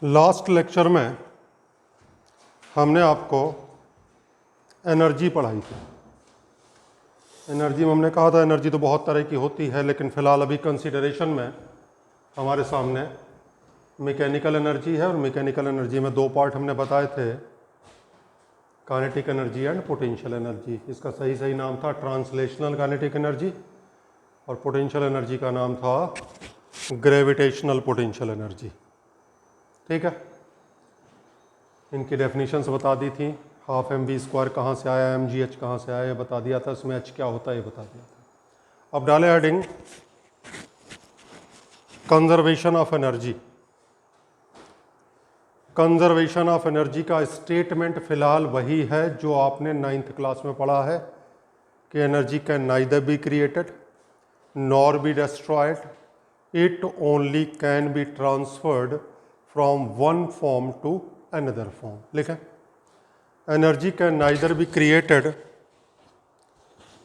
Last lecture में हमने आपको एनर्जी पढ़ाई थी। एनर्जी में हमने कहा था एनर्जी तो बहुत तरह की होती है, लेकिन फ़िलहाल अभी कंसीडरेशन में हमारे सामने मैकेनिकल एनर्जी है। और मैकेनिकल एनर्जी में दो पार्ट हमने बताए थे, kinetic energy and potential energy. इसका सही नाम था ट्रांसलेशनल काइनेटिक एनर्जी, और पोटेंशियल एनर्जी का नाम था ग्रेविटेशनल पोटेंशियल एनर्जी। ठीक है, इनकी डेफिनेशंस बता दी थी। हाफ mv² कहाँ से आया, mgh कहाँ से आया, ये बता दिया था। इसमें h क्या होता है ये बता दिया था। अब डाले heading conservation of energy. Conservation of energy का स्टेटमेंट फिलहाल वही है जो आपने 9th क्लास में पढ़ा है कि energy can neither be created nor be destroyed, it only can be transferred from one form to another form. लिखें, energy can neither be created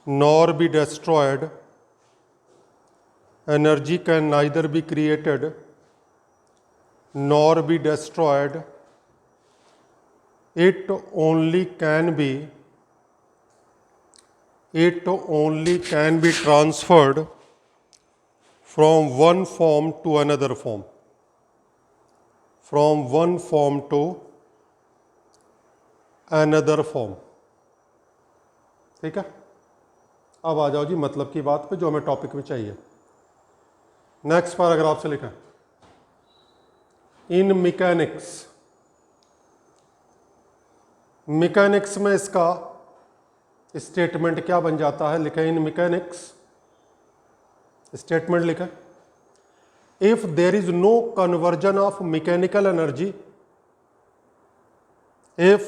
nor be destroyed, energy can neither be created nor be destroyed, it only can be transferred from one form to another form, from one form to another form। ठीक है, अब आ जाओ जी मतलब की बात पे जो हमें टॉपिक में चाहिए। नेक्स्ट पैराग्राफ से लिखें, इन मैकेनिक्स। मैकेनिक्स में इसका स्टेटमेंट क्या बन जाता है, लिखें इन मैकेनिक्स। स्टेटमेंट लिखें, if there is no conversion of mechanical energy, if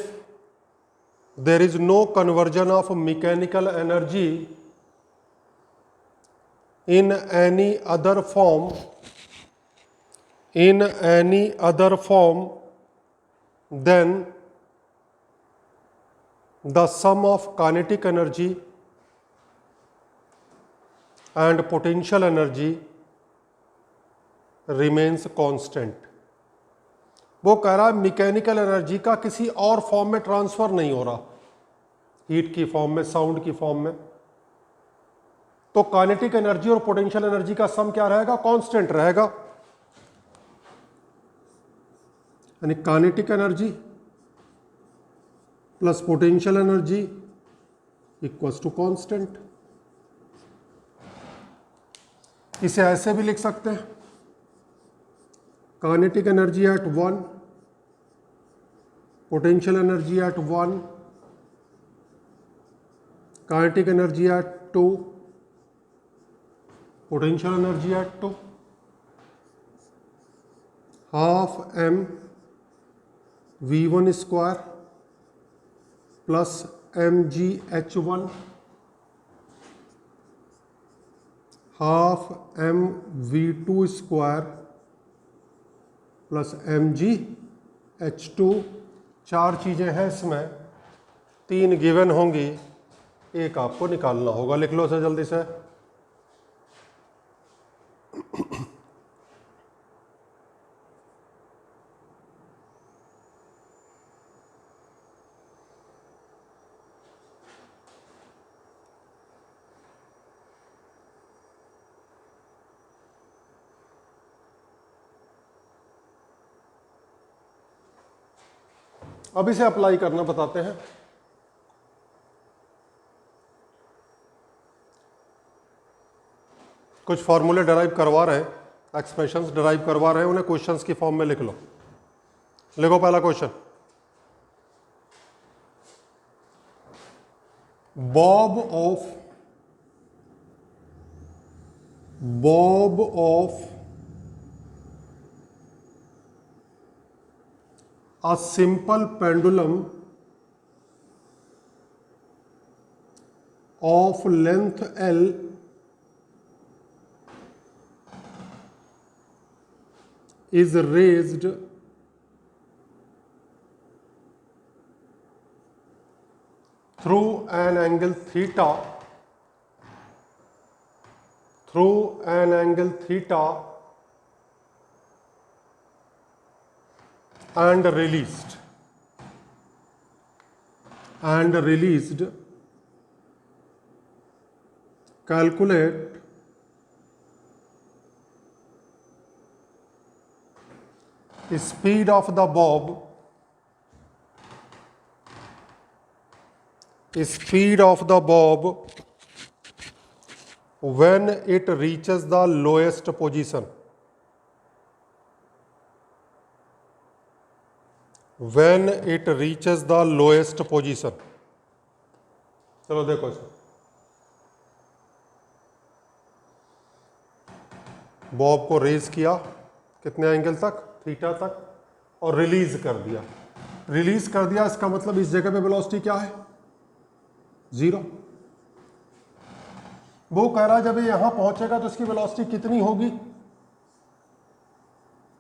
there is no conversion of mechanical energy in any other form, in any other form, then the sum of kinetic energy and potential energy remains constant। वो कह रहा है mechanical energy का किसी और form में transfer नहीं हो रहा, हीट की फॉर्म में, साउंड की फॉर्म में, तो काइनेटिक एनर्जी और पोटेंशियल एनर्जी का सम क्या रहेगा, कांस्टेंट रहेगा। यानी kinetic energy plus potential energy equals to constant. इसे ऐसे भी लिख सकते हैं, kinetic energy at 1, potential energy at 1, kinetic energy at 2, potential energy at 2, half m v1² plus mgh1, half m v2² plus mgh2। चार चीज़ें हैं इसमें, तीन गिवन होंगी, एक आपको निकालना होगा। लिख लो इसे जल्दी से। अब इसे अप्लाई करना बताते हैं। कुछ फॉर्मूले डराइव करवा रहे हैं, एक्सप्रेशंस डराइव करवा रहे हैं, उन्हें क्वेश्चंस की फॉर्म में लिख लो। लिखो पहला question, Bob of a simple pendulum of length L is raised through an angle theta and released, calculate speed of the bob when it reaches the lowest position. When it reaches the lowest position. चलो देखो इसको, Bob को raise किया कितने angle तक, theta तक, और release कर दिया। रिलीज कर दिया इसका मतलब इस जगह पे वेलोसिटी क्या है, 0। वो कह रहा है जब ये यहां पहुंचेगा तो इसकी वेलोसिटी कितनी होगी,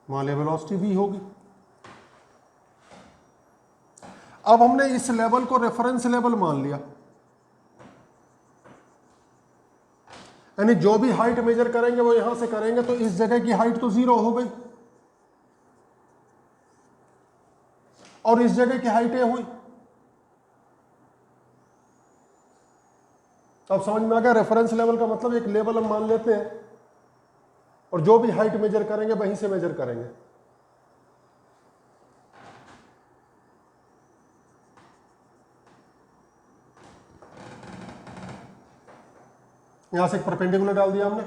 मान लिया वेलोसिटी v होगी। अब हमने इस लेवल को रेफरेंस लेवल मान लिया, यानी जो भी हाइट मेजर करेंगे वो यहां से करेंगे, तो इस जगह की हाइट तो 0 हो गई और इस जगह की हाइट ये हुई। अब समझ में आ गया, रेफरेंस लेवल का मतलब एक लेवल हम मान लेते हैं और जो भी हाइट मेजर करेंगे वहीं से मेजर करेंगे। यहां से एक परपेंडिकुलर डाल दिया हमने,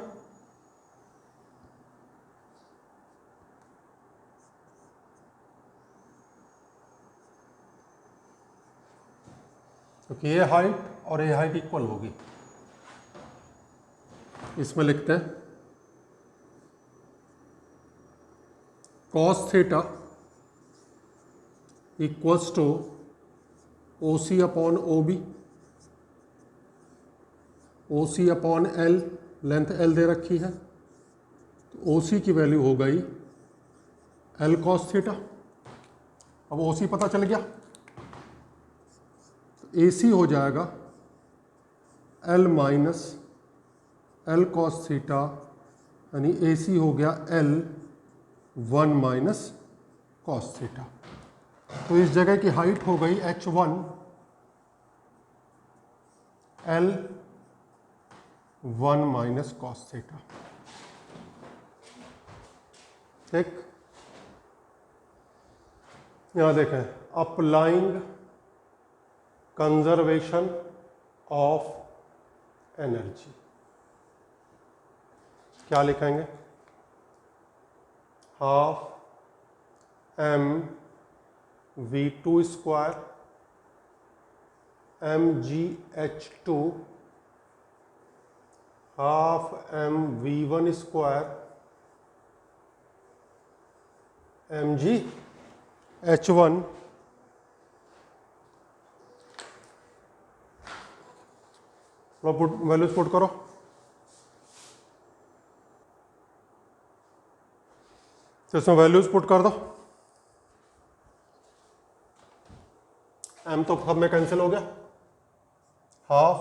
क्योंकि ये हाइट और ये हाइट इक्वल होगी। इसमें लिखते हैं cos theta equals to OC upon OB, OC upon L, length L दे रखी है, तो OC की वैल्यू हो गई L cos थीटा। अब OC पता चल गया, तो AC हो जाएगा L minus L cos theta, यानी AC हो गया L 1 माइनस cos थीटा। तो इस जगह की हाइट हो गई H1 L 1 minus cos theta. ठीक, यहां देखें, अप्लाइंग कंजर्वेशन ऑफ एनर्जी, क्या लिखेंगे, half mv2 square mgh2 half mv1 square mgh1 values put करो। तो इसमें वैल्यूज पुट कर दो, m तो सब में कैंसिल हो गया, half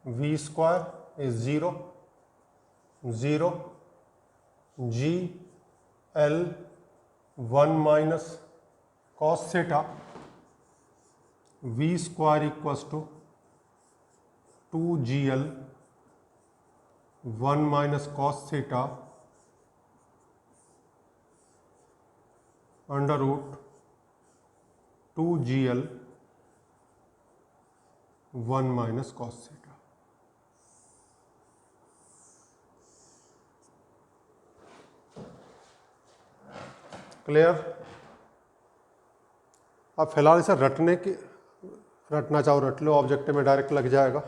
v square is 0 0 g l 1 minus cos theta, v square equals to 2gl 1 minus cos theta under root 2gl 1 minus cos theta. Clear. अब फिलहाल इसे रटना चाहो रट लो, ऑब्जेक्टिव में डायरेक्ट लग जाएगा,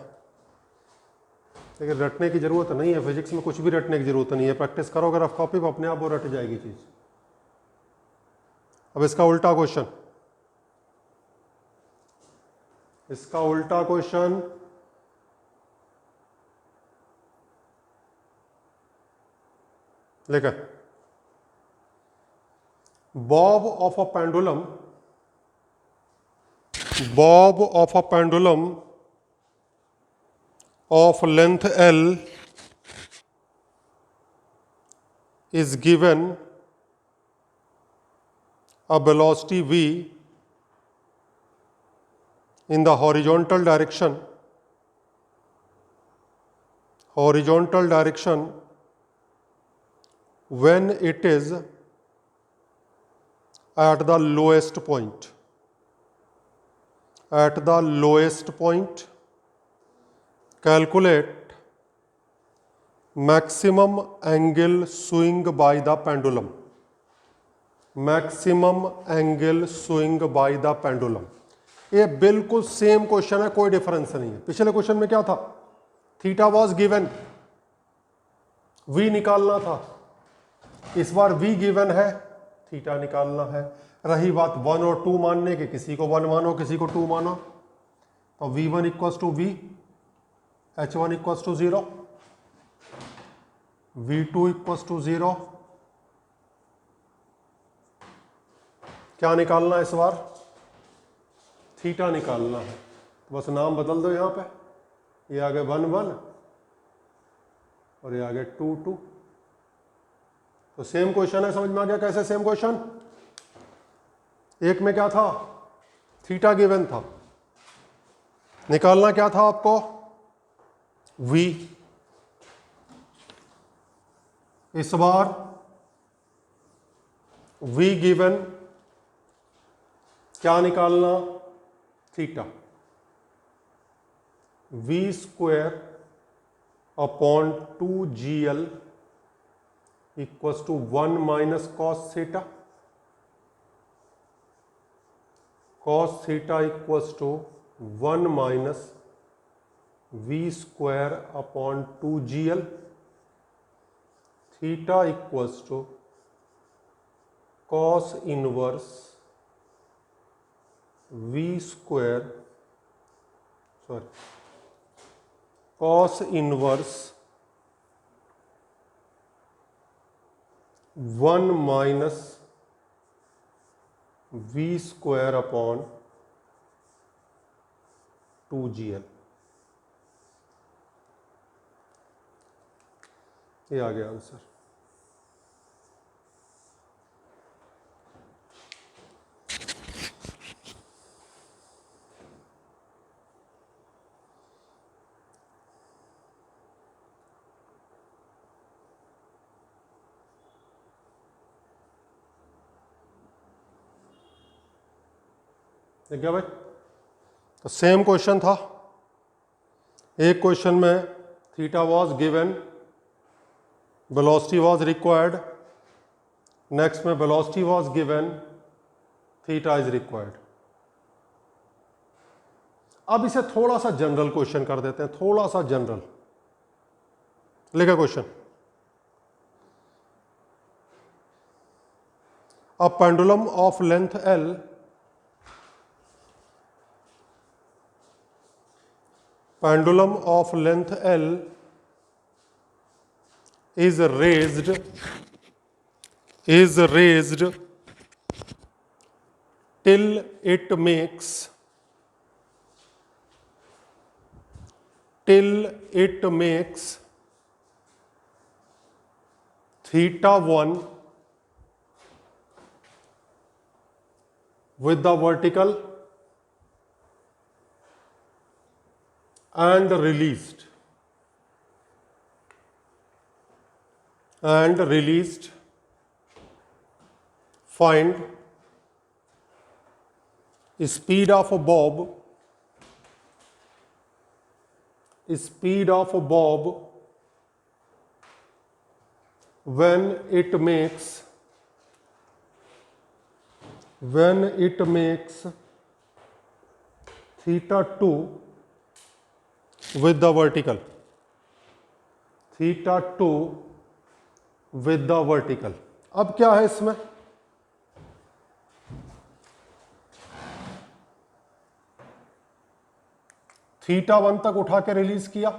लेकिन रटने की जरूरत नहीं है। फिजिक्स में कुछ भी रटने की जरूरत नहीं है, प्रैक्टिस करोगे रफ कॉपी पर अपने आप वो रट जाएगी चीज। अब इसका उल्टा क्वेश्चन, लेकर bob of a pendulum of length L is given a velocity v in the horizontal direction when it is at the lowest point. Calculate maximum angle swing by the pendulum. ये बिल्कुल same question है, कोई difference नहीं है। पिछले question में क्या था? थीटा वॉज गिवन, वी निकालना था। इस बार वी गिवन है, थीटा निकालना है। रही बात 1 और 2 मानने की, किसी को 1 मानो किसी को 2 मानो, तो v1 equals to v, h1 equals to 0, v2 equals to 0। क्या निकालना है इस बार? थीटा निकालना है। तो बस नाम बदल दो यहां पे, ये आगे 1 1 और ये आगे 2 2। तो सेम क्वेश्चन है, समझ में आ गया कैसे सेम क्वेश्चन? एक में क्या था? थीटा गिवन था, निकालना क्या था आपको? v। इस बार v गिवन, क्या निकालना? Theta. v square upon 2gl equals to 1 minus cos theta. Cos theta equals to 1 minus v square upon 2gl। Theta equals to cos inverse v square, cos inverse 1 minus v square upon 2gl। ये आ गया answer. ठीक है भाई? तो same question था। एक question में theta was given, velocity was required. Next में velocity was given, theta is required. अब इसे थोड़ा सा जनरल क्वेश्चन कर देते हैं, थोड़ा सा जनरल। लिखा question, a pendulum of length L is raised till it makes theta 1 with the vertical and released find speed of a bob when it makes theta 2 with the vertical, अब क्या है इसमें? थीटा 1 तक उठा के release किया।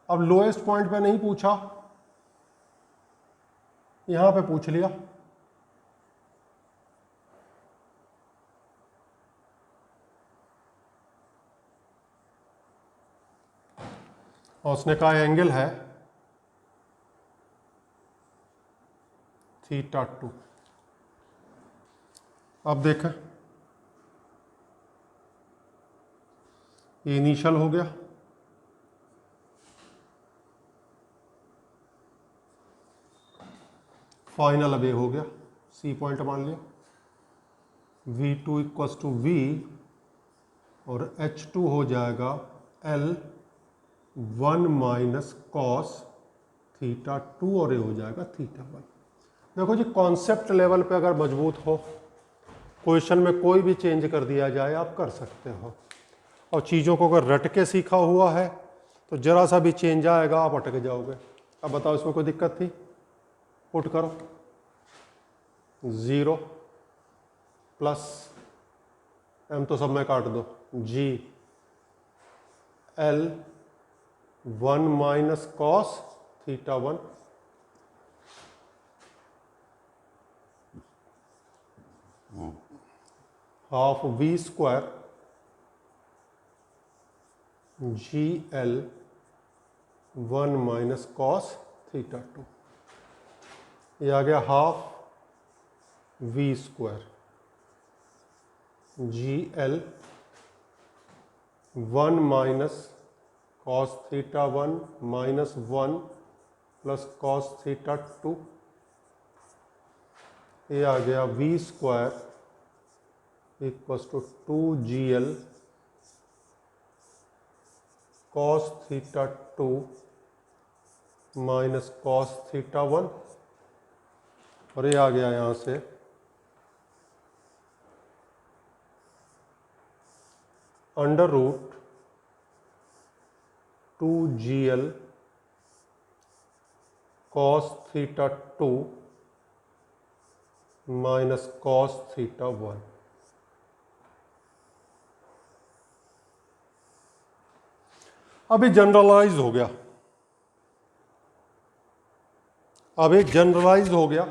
अब lowest point पे नहीं पूछा, यहां पे पूछ लिया। और उसने कहा एंगल है थीटा 2। अब देखें, ये इनिशियल हो गया, फाइनल अब ये हो गया, सी पॉइंट मान लिया, V2 इक्वल्स टू V और H2 हो जाएगा L1 माइनस कॉस थीटा 2 और ये हो जाएगा थीटा 1। देखो जी, कॉन्सेप्ट लेवल पे अगर मजबूत हो, क्वेश्चन में कोई भी चेंज कर दिया जाए आप कर सकते हो, और चीज़ों को अगर रट के सीखा हुआ है तो जरा सा भी चेंज आएगा आप अटक जाओगे। अब बताओ इसमें कोई दिक्कत थी? पुट करो, 0 प्लस m तो सब में काट दो, G L 1 minus cos theta 1 half V square G L 1 minus cos theta 2, ये आ गया half V square G L 1 minus cos theta 1 minus 1 plus cos theta 2, ये आ गया V square equals to 2GL cos theta 2 minus cos theta 1, और ये आ गया यहाँ से under root 2GL cos theta 2 minus cos theta 1। अब ये जनरलाइज हो गया, अब ये जनरलाइज हो गया।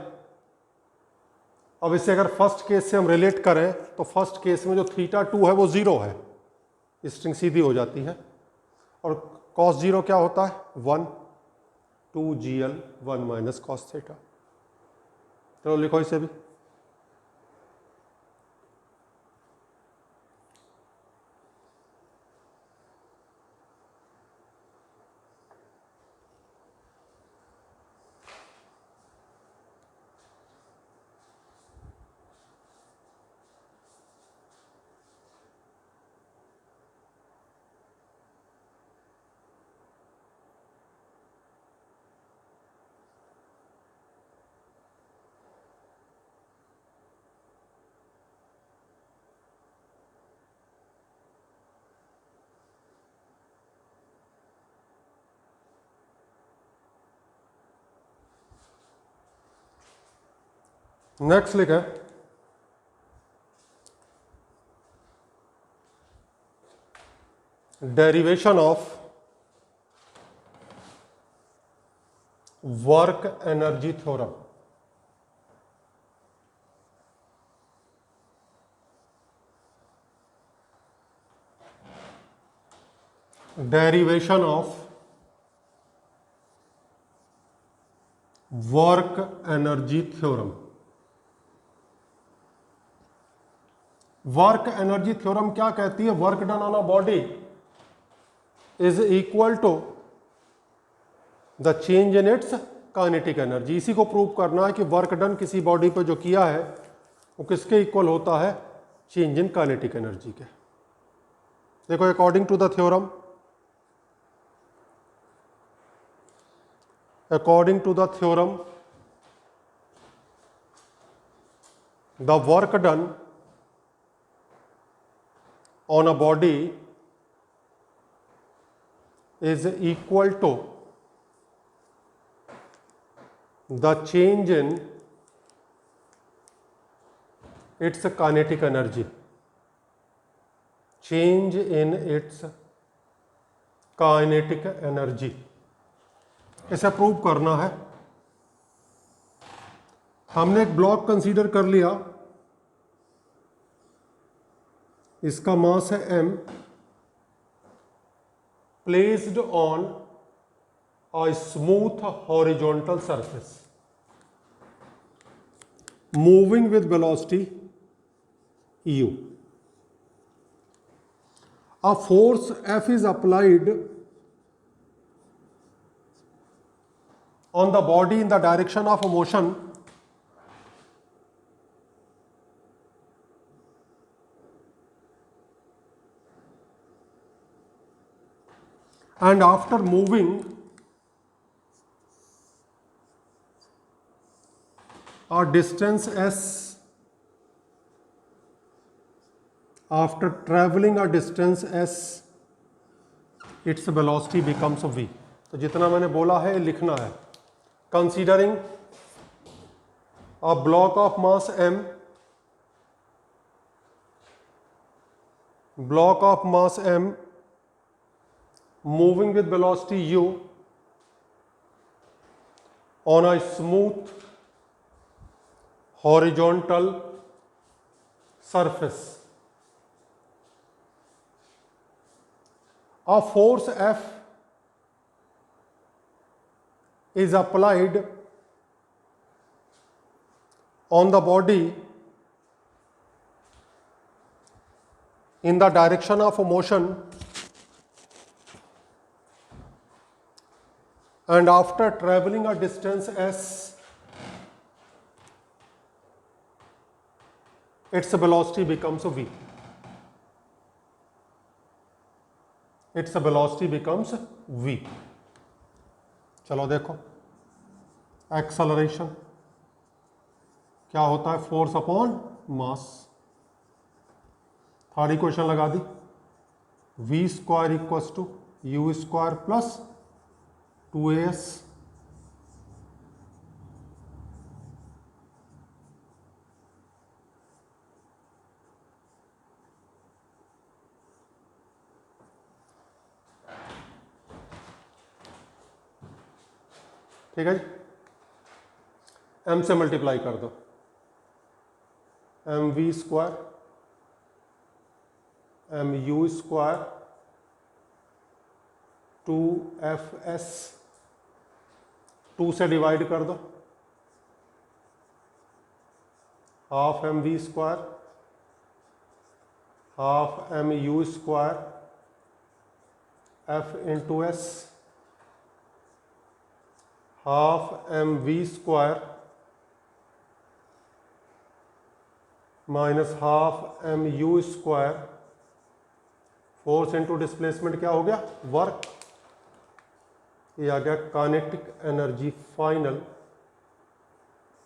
अब इसे अगर फर्स्ट केस से हम रिलेट करें तो फर्स्ट केस में जो थीटा 2 है वो 0 है, स्ट्रिंग सीधी हो जाती है, और कॉस 0 क्या होता है? 1, 2GL 1 माइनस कॉस थीटा। चलो लिखो इसे भी, नेक्स्ट लिखें derivation of work energy theorem. Derivation of work energy theorem. Work energy theorem क्या कहती है? Work done on a body is equal to the change in its kinetic energy. इसी को प्रूव करना है कि वर्क डन किसी बॉडी पर जो किया है वो किसके इक्वल होता है? चेंज इन काइनेटिक एनर्जी के। देखो, according to the theorem, according to the theorem, the work done on a body is equal to the change in its kinetic energy. Change in its kinetic energy. इसे prove करना है। हमने एक block consider कर लिया, इसका मास है m, placed on a smooth horizontal surface, moving with velocity u. A force F is applied on the body in the direction of motion and after moving a distance s, after traveling a distance s, its velocity becomes v. तो जितना मैंने बोला है लिखना है. Considering a block of mass m, moving with velocity u on a smooth horizontal surface, a force F is applied on the body in the direction of motion and after traveling a distance s, its velocity becomes v. Its velocity becomes v. चलो देखो, acceleration क्या होता है, force upon mass. Third equation लगा दी, v square equals to u square plus 2as ठीक है जी. m से मल्टीप्लाई कर दो, m v square m u square 2fs, 2 से डिवाइड कर दो, half m v square half m u square f into s half m v square minus half m u square. Force into displacement क्या हो गया, work. ये आ गया kinetic energy final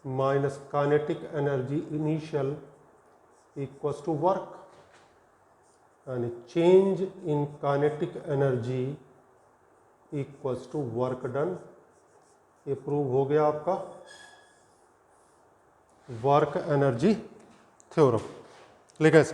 minus kinetic energy initial equals to work. यानी change in kinetic energy equals to work done. ये prove हो गया आपका वर्क एनर्जी थ्योरम. लिखा है.